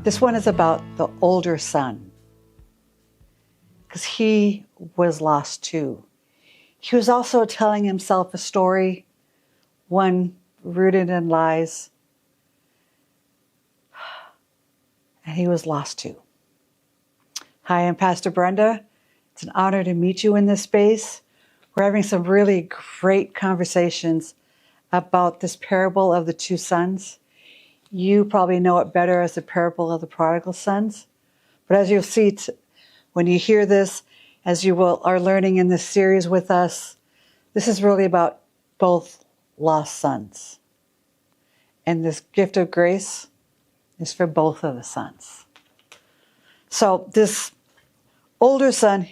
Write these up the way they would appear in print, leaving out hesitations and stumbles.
This one is about the older son, because he was lost too. He was also telling himself a story, one rooted in lies, and he was lost too. Hi, I'm Pastor Brenda. It's an honor to meet you in this space. We're having some really great conversations about this parable of the two sons. You probably know it better as the parable of the prodigal sons. But as you'll see when you hear this, as you are learning in this series with us, this is really about both lost sons. And this gift of grace is for both of the sons. So this older son,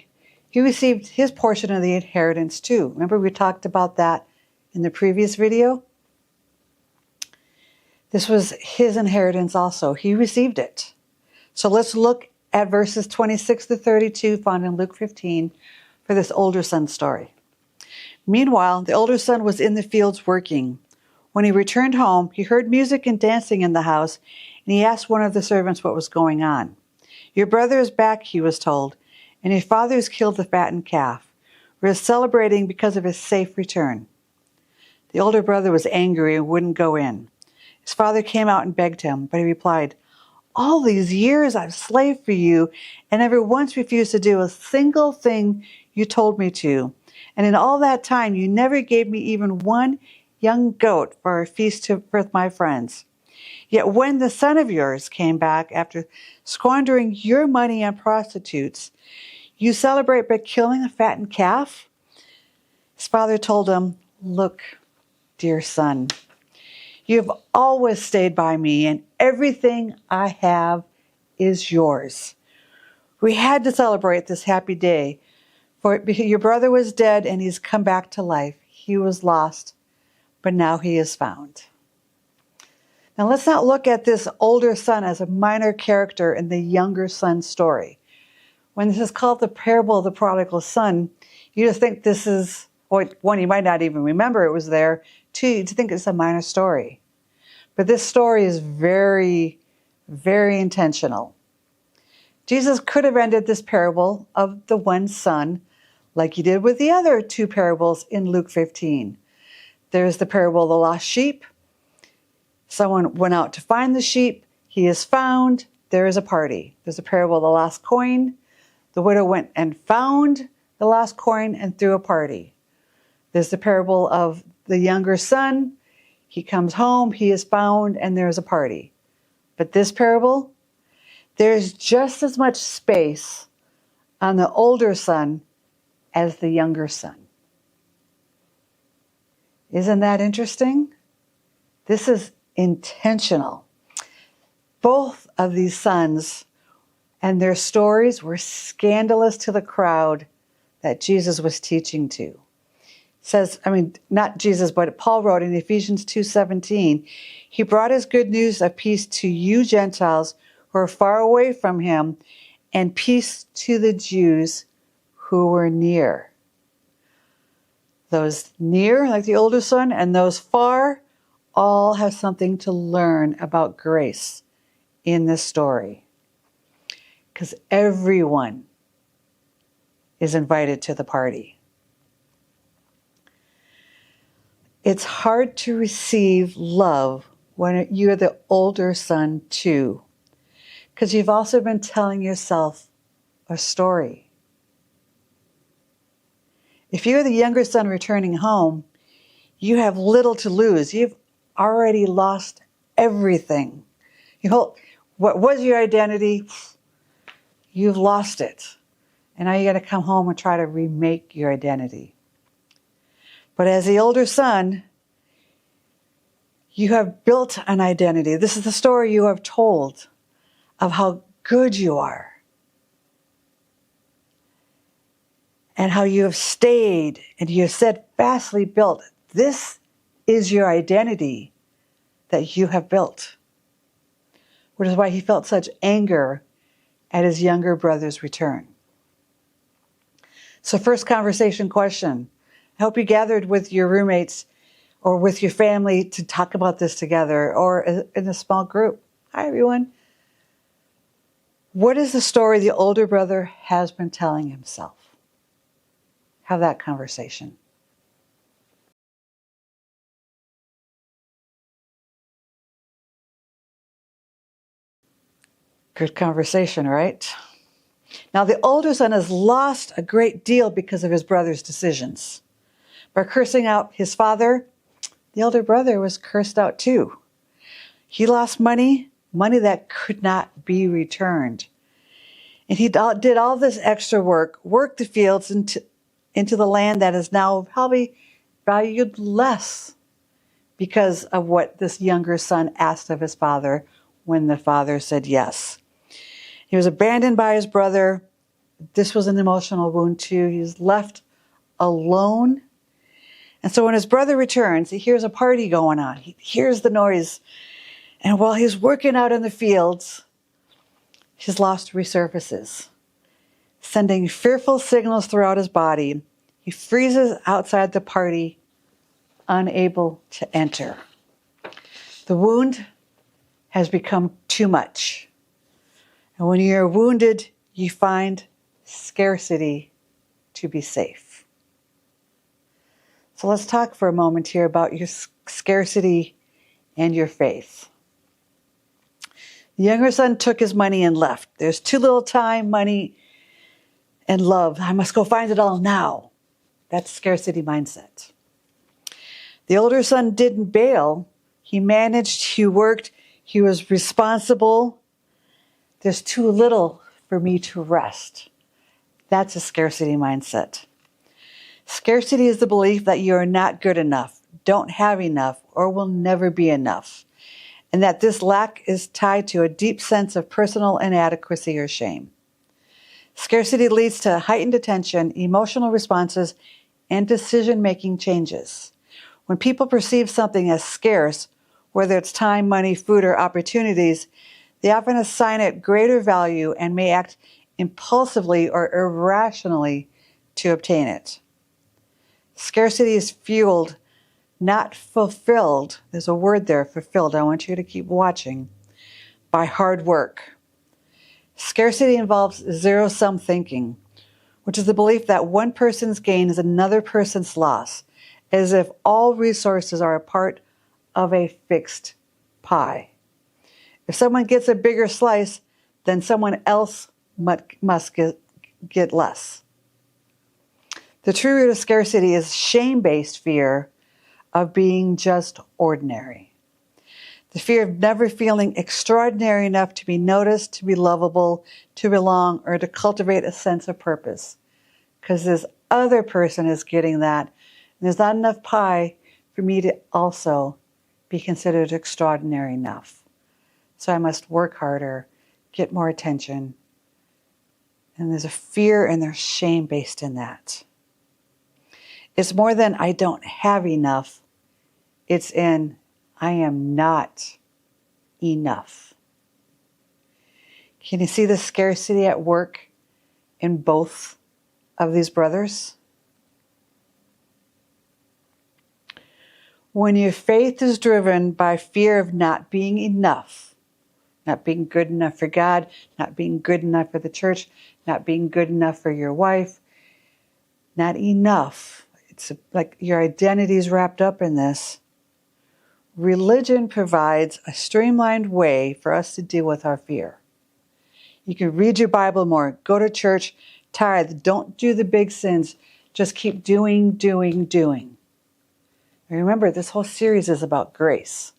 he received his portion of the inheritance too. Remember we talked about that in the previous video? This was his inheritance also. He received it. So let's look at verses 26 to 32 found in Luke 15 for this older son story. Meanwhile, the older son was in the fields working. When he returned home, he heard music and dancing in the house, and he asked one of the servants what was going on. "Your brother is back," he was told, "and your father has killed the fattened calf. We're celebrating because of his safe return." The older brother was angry and wouldn't go in. His father came out and begged him, but he replied, "All these years I've slaved for you and never once refused to do a single thing you told me to. And in all that time, you never gave me even one young goat for a feast with my friends. Yet when the son of yours came back after squandering your money on prostitutes, you celebrate by killing a fattened calf?" His father told him, "Look, dear son, you have always stayed by me, and everything I have is yours. We had to celebrate this happy day, for your brother was dead and he's come back to life. He was lost, but now he is found." Now let's not look at this older son as a minor character in the younger son's story. When this is called the parable of the prodigal son, you just think this is, or one, you might not even remember it was there. Two, you think it's a minor story. But this story is very, very intentional. Jesus could have ended this parable of the one son like he did with the other two parables in Luke 15. There's the parable of the lost sheep. Someone went out to find the sheep. He is found. There is a party. There's a parable of the lost coin. The widow went and found the lost coin and threw a party. There's the parable of the younger son. He comes home, he is found, and there's a party. But this parable, there's just as much space on the older son as the younger son. Isn't that interesting? This is intentional. Both of these sons and their stories were scandalous to the crowd that Jesus was teaching to. Says, not Jesus, but Paul wrote in Ephesians 2:17, "He brought his good news of peace to you Gentiles who are far away from him, and peace to the Jews who were near." Those near, like the older son, and those far, all have something to learn about grace in this story. Because everyone is invited to the party. It's hard to receive love when you're the older son too, because you've also been telling yourself a story. If you're the younger son returning home, you have little to lose. You've already lost everything. What was your identity? You've lost it. And now you got to come home and try to remake your identity. But as the older son, you have built an identity. This is the story you have told of how good you are and how you have stayed and you have steadfastly built. This is your identity that you have built, which is why he felt such anger at his younger brother's return. So first conversation question. I hope you gathered with your roommates or with your family to talk about this together or in a small group. Hi, everyone. What is the story the older brother has been telling himself? Have that conversation. Good conversation, right? Now, the older son has lost a great deal because of his brother's decisions. By cursing out his father, the elder brother was cursed out too. He lost money that could not be returned. And he did all this extra work, worked the fields into the land that is now probably valued less because of what this younger son asked of his father when the father said yes. He was abandoned by his brother. This was an emotional wound too. He was left alone. And so when his brother returns, he hears a party going on. He hears the noise. And while he's working out in the fields, his lost resurfaces, sending fearful signals throughout his body. He freezes outside the party, unable to enter. The wound has become too much. And when you're wounded, you find scarcity to be safe. So let's talk for a moment here about your scarcity and your faith. The younger son took his money and left. There's too little time, money, and love. I must go find it all now. That's scarcity mindset. The older son didn't bail. He managed, he worked, he was responsible. There's too little for me to rest. That's a scarcity mindset. Scarcity is the belief that you are not good enough, don't have enough, or will never be enough, and that this lack is tied to a deep sense of personal inadequacy or shame. Scarcity leads to heightened attention, emotional responses, and decision-making changes. When people perceive something as scarce, whether it's time, money, food, or opportunities, they often assign it greater value and may act impulsively or irrationally to obtain it. Scarcity is fueled, not fulfilled. There's a word there, fulfilled. I want you to keep watching. By hard work. Scarcity involves zero-sum thinking, which is the belief that one person's gain is another person's loss, as if all resources are a part of a fixed pie. If someone gets a bigger slice, then someone else must get less. The true root of scarcity is shame-based fear of being just ordinary. The fear of never feeling extraordinary enough to be noticed, to be lovable, to belong, or to cultivate a sense of purpose. Because this other person is getting that, and there's not enough pie for me to also be considered extraordinary enough. So I must work harder, get more attention. And there's a fear and there's shame based in that. It's more than I don't have enough. It's in I am not enough. Can you see the scarcity at work in both of these brothers? When your faith is driven by fear of not being enough, not being good enough for God, not being good enough for the church, not being good enough for your wife, not enough. It's like your identity is wrapped up in this. Religion provides a streamlined way for us to deal with our fear. You can read your Bible more, go to church, tithe, don't do the big sins, just keep doing. Remember, this whole series is about grace.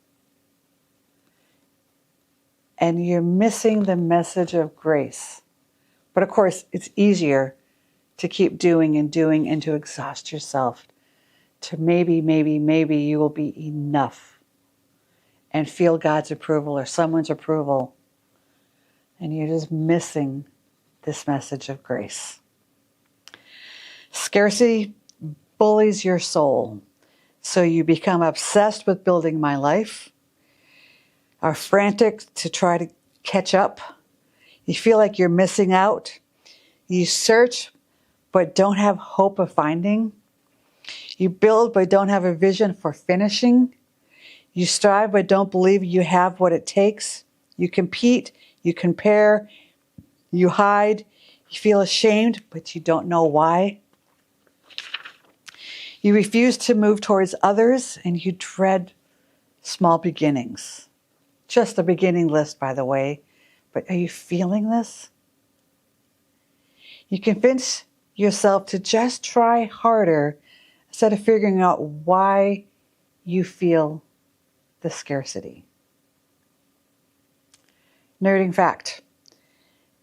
And you're missing the message of grace. But of course, it's easier to keep doing and to exhaust yourself. To maybe you will be enough. And feel God's approval or someone's approval. And you're just missing this message of grace. Scarcity bullies your soul. So you become obsessed with building my life, are frantic to try to catch up. You feel like you're missing out. You search but don't have hope of finding. You build but don't have a vision for finishing. You strive but don't believe you have what it takes. You compete, you compare, You hide, you feel ashamed, but you don't know why. You refuse to move towards others, and you dread small beginnings. Just a beginning list, by the way. But are you feeling this? You convince yourself to just try harder instead of figuring out why you feel the scarcity. Nerding fact.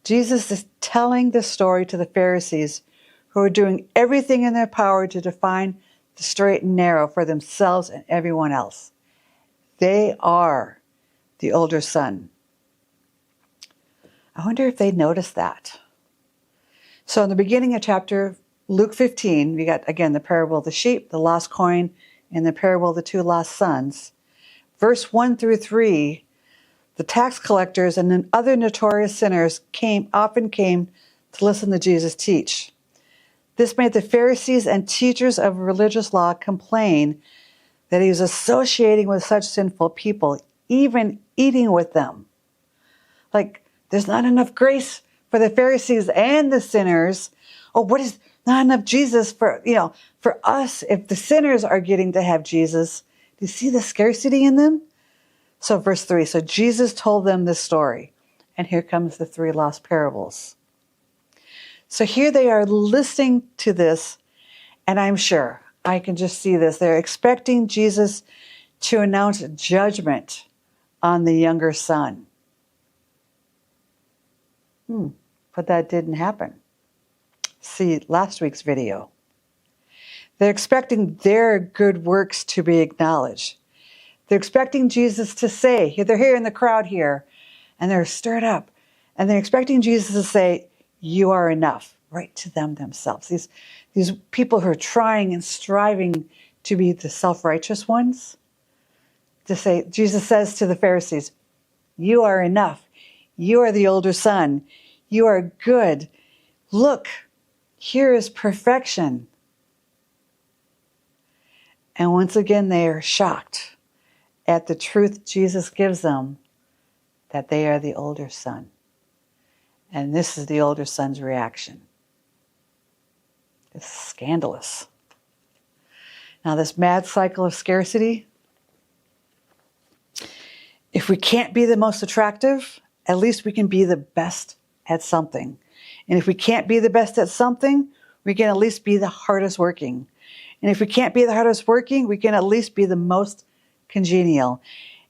Jesus is telling this story to the Pharisees who are doing everything in their power to define the straight and narrow for themselves and everyone else. They are the older son. I wonder if they noticed that. So in the beginning of chapter Luke 15, we got, again, the parable of the sheep, the lost coin, and the parable of the two lost sons. Verse 1 through 3, the tax collectors and then other notorious sinners often came to listen to Jesus teach. This made the Pharisees and teachers of religious law complain that he was associating with such sinful people, even eating with them. Like, there's not enough grace for the Pharisees and the sinners. Oh, what is not enough Jesus for us if the sinners are getting to have Jesus? Do you see the scarcity in them? So verse 3, so Jesus told them this story. And here comes the three lost parables. So here they are listening to this, and I'm sure I can just see this. They're expecting Jesus to announce judgment on the younger son. But that didn't happen. See last week's video. They're expecting their good works to be acknowledged. They're expecting Jesus to say, they're here in the crowd here, and they're stirred up. And they're expecting Jesus to say, you are enough, right to them themselves. These people who are trying and striving to be the self-righteous ones, to say, Jesus says to the Pharisees, you are enough. You are the older son. You are good. Look, here is perfection. And once again, they are shocked at the truth Jesus gives them, that they are the older son. And this is the older son's reaction. It's scandalous. Now, this mad cycle of scarcity, if we can't be the most attractive, at least we can be the best at something. And if we can't be the best at something, we can at least be the hardest working. And if we can't be the hardest working, we can at least be the most congenial.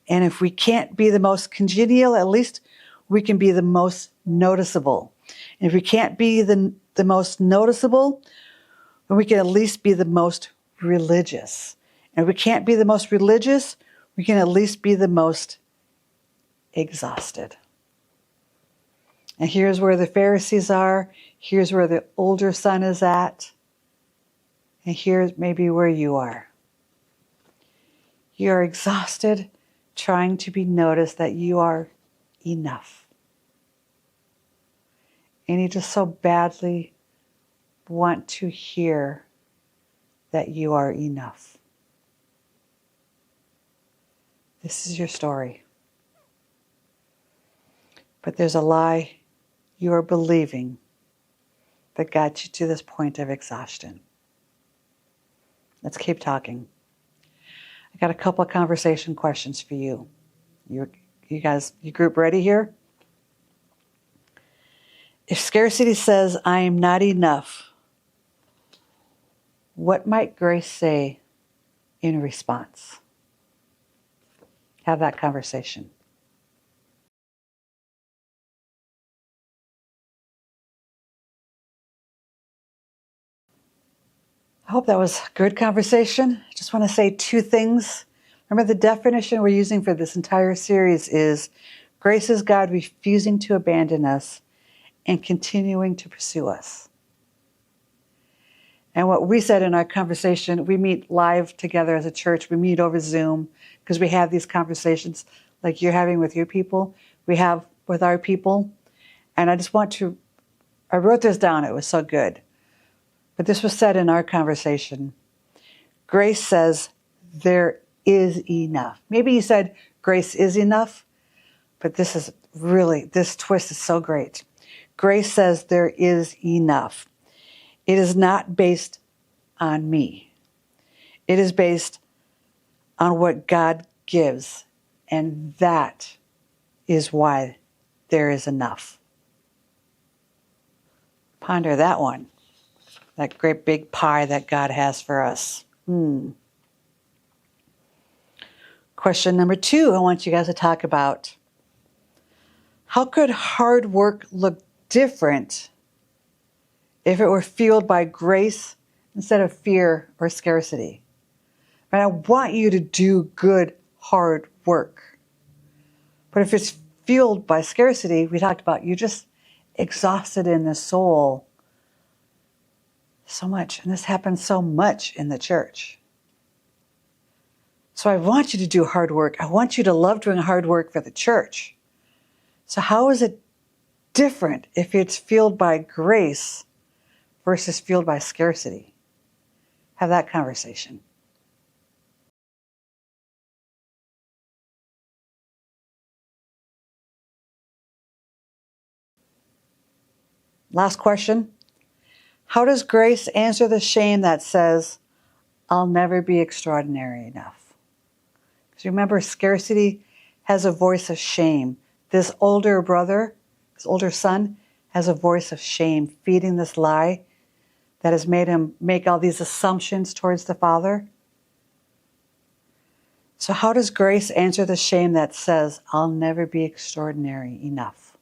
And if we can't be the most congenial, at least we can be the most noticeable. And if we can't be the most noticeable, then we can at least be the most religious. And if we can't be the most religious, we can at least be the most exhausted. And here's where the Pharisees are. Here's where the older son is at. And here's maybe where you are. You are exhausted trying to be noticed that you are enough. And you just so badly want to hear that you are enough. This is your story. But there's a lie you are believing that got you to this point of exhaustion. Let's keep talking. I got a couple of conversation questions for you. You guys, you group ready here? If scarcity says, I am not enough, what might grace say in response? Have that conversation. I hope that was a good conversation. I just want to say two things. Remember, the definition we're using for this entire series is grace is God refusing to abandon us and continuing to pursue us. And what we said in our conversation, we meet live together as a church. We meet over Zoom because we have these conversations like you're having with your people. We have with our people. And I wrote this down. It was so good. But this was said in our conversation. Grace says there is enough. Maybe you said grace is enough, but this twist is so great. grace says there is enough. It is not based on me. It is based on what God gives. And that is why there is enough. Ponder that one. That great big pie that God has for us. Question number 2, I want you guys to talk about. How could hard work look different if it were fueled by grace instead of fear or scarcity? And I want you to do good, hard work. But if it's fueled by scarcity, we talked about, you're just exhausted in the soul so much. And this happens so much in the church. So I want you to do hard work. I want you to love doing hard work for the church. So how is it different if it's fueled by grace versus fueled by scarcity? Have that conversation. Last question. How does grace answer the shame that says, I'll never be extraordinary enough? Because remember, scarcity has a voice of shame. This older brother, this older son, has a voice of shame, feeding this lie that has made him make all these assumptions towards the father. So how does grace answer the shame that says, I'll never be extraordinary enough?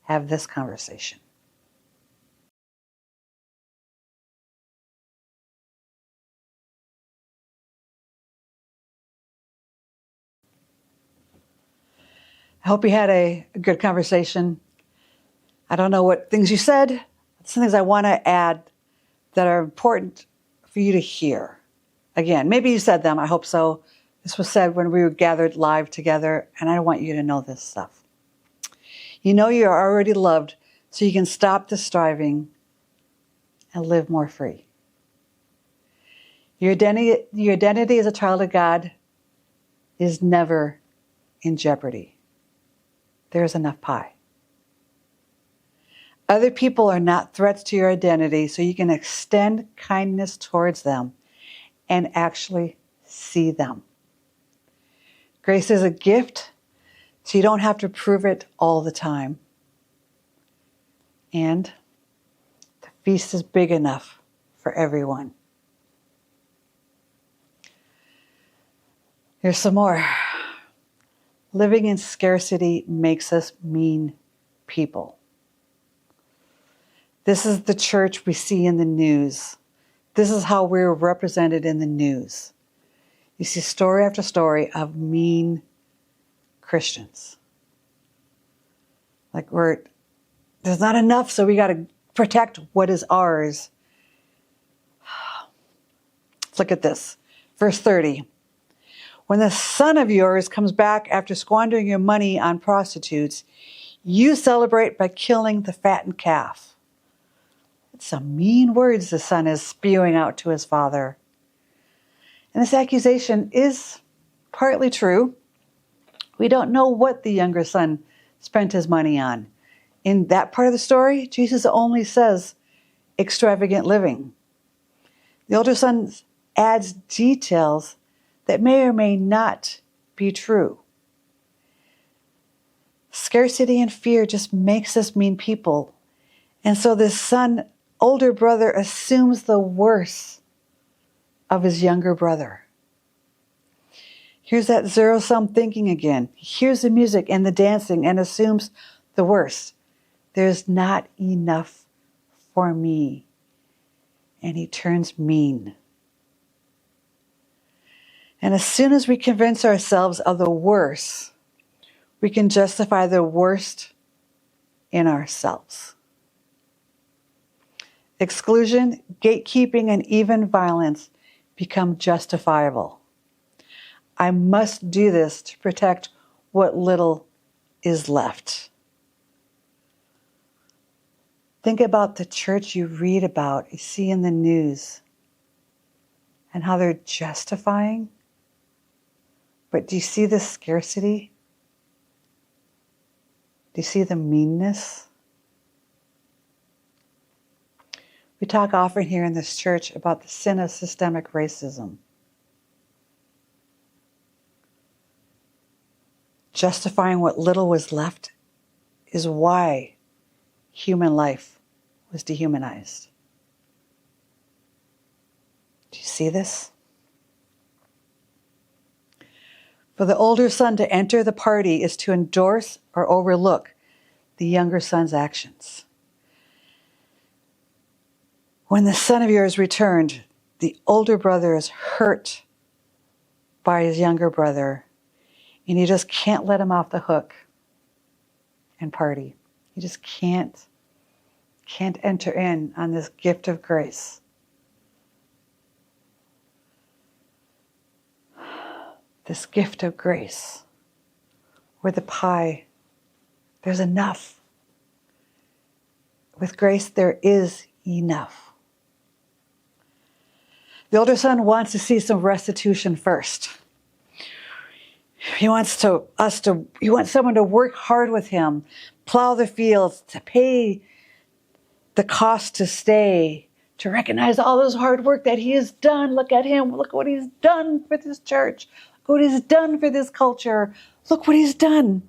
Have this conversation. I hope you had a good conversation. I don't know what things you said, but some things I want to add that are important for you to hear. Again, maybe you said them, I hope so. This was said when we were gathered live together, and I want you to know this stuff. You know you are already loved, so you can stop the striving and live more free. Your identity as a child of God is never in jeopardy. There's enough pie. Other people are not threats to your identity, so you can extend kindness towards them and actually see them. Grace is a gift, so you don't have to prove it all the time. And the feast is big enough for everyone. Here's some more. Living in scarcity makes us mean people. This is the church we see in the news. This is how we're represented in the news. You see story after story of mean Christians. Like there's not enough, so we got to protect what is ours. Let's look at this. Verse 30. When the son of yours comes back after squandering your money on prostitutes, you celebrate by killing the fattened calf. It's some mean words the son is spewing out to his father. And this accusation is partly true. We don't know what the younger son spent his money on. In that part of the story, Jesus only says extravagant living. The older son adds details that may or may not be true. Scarcity and fear just makes us mean people. And so this older brother assumes the worst of his younger brother. Here's that zero-sum thinking again. He hears the music and the dancing and assumes the worst. There's not enough for me. And he turns mean. And as soon as we convince ourselves of the worst, we can justify the worst in ourselves. Exclusion, gatekeeping, and even violence become justifiable. I must do this to protect what little is left. Think about the church you read about, you see in the news, and how they're justifying. But do you see the scarcity? Do you see the meanness? We talk often here in this church about the sin of systemic racism. Justifying what little was left is why human life was dehumanized. Do you see this? For the older son to enter the party is to endorse or overlook the younger son's actions. When the son of yours returned, the older brother is hurt by his younger brother, and you just can't let him off the hook and party. You just can't enter in on this gift of grace. This gift of grace, where the pie, there's enough. With grace, there is enough. The older son wants to see some restitution first. He wants someone to work hard with him, plow the fields, to pay the cost to stay, to recognize all this hard work that he has done. Look at him. Look what he's done for this church. Look what he's done for this culture. Look what he's done.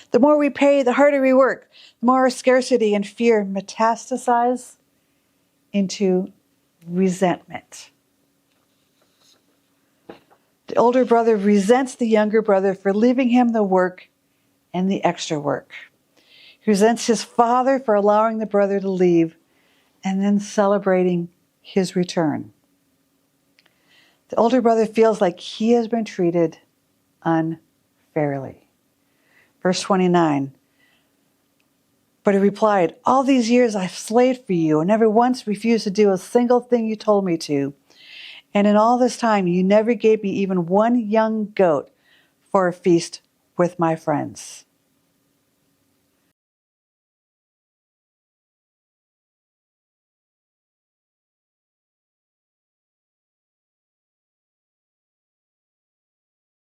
The more we pay, the harder we work. The more our scarcity and fear metastasize into resentment. The older brother resents the younger brother for leaving him the work and the extra work. He resents his father for allowing the brother to leave and then celebrating his return. The older brother feels like he has been treated unfairly. Verse 29, but he replied, all these years I've slaved for you and never once refused to do a single thing you told me to. And in all this time, you never gave me even one young goat for a feast with my friends.